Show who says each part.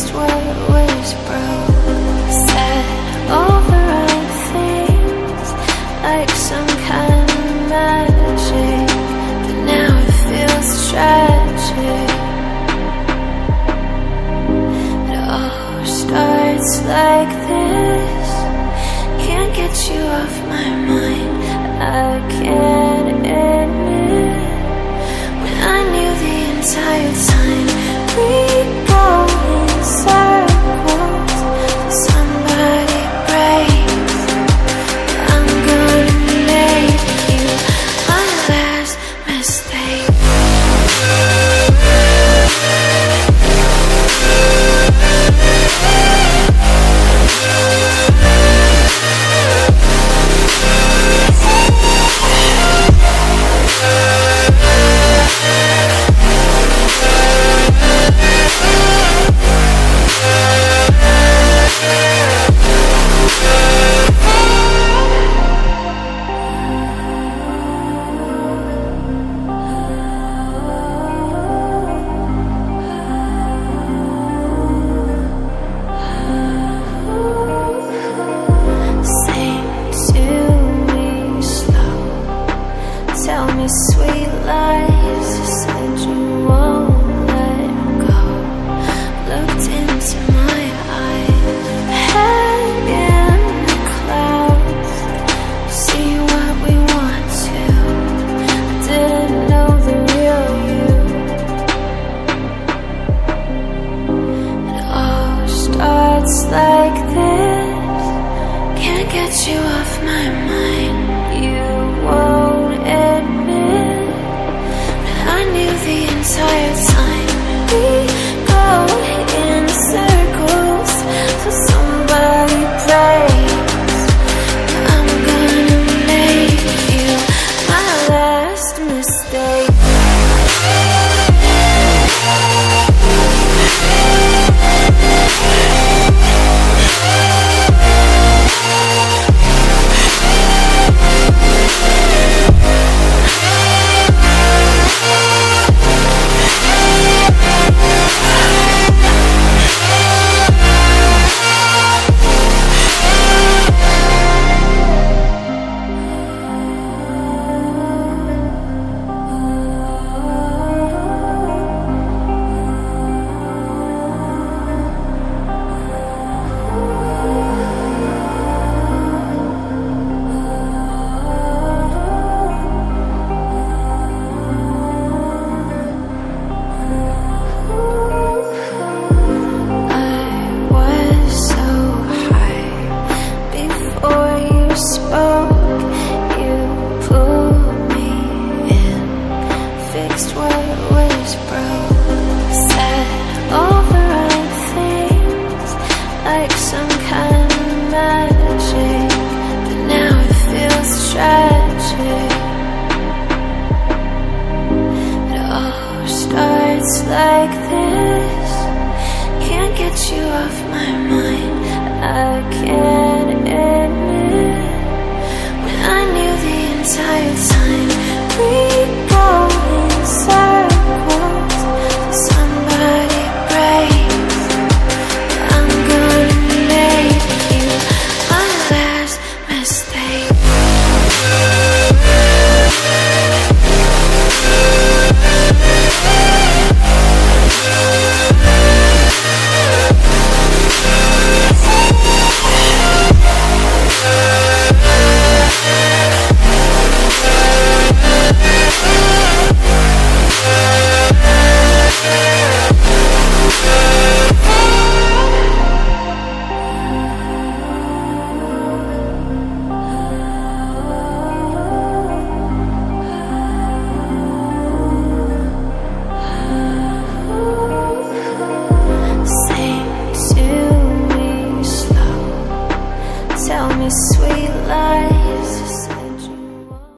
Speaker 1: fixed what was broke. Said all the right things like some kind of magic, but now it feels tragic. It all starts like this. Can't get you off my mind. I can't admit when I knew the entire time we go in circles. Somebody breaks. I'm gonna make you my last mistake. Tell me sweet lies, you said you won't let go. Looked into my eyes, head in the clouds. See what we want to. I didn't know the real you. It all starts like this. Can't get you off my mind. You won't admit, but I knew the entire time we go in circles till somebody breaks. I'm gonna make you my last mistake. Fixed what was broke. Said all the right things like some kind of magic, but now it feels tragic. It all starts like this. Can't get you off my mind. I can't admit when I knew the entire time we go in circles. Somebody breaks. I'm gonna make you my last mistake. Tell me sweet lies.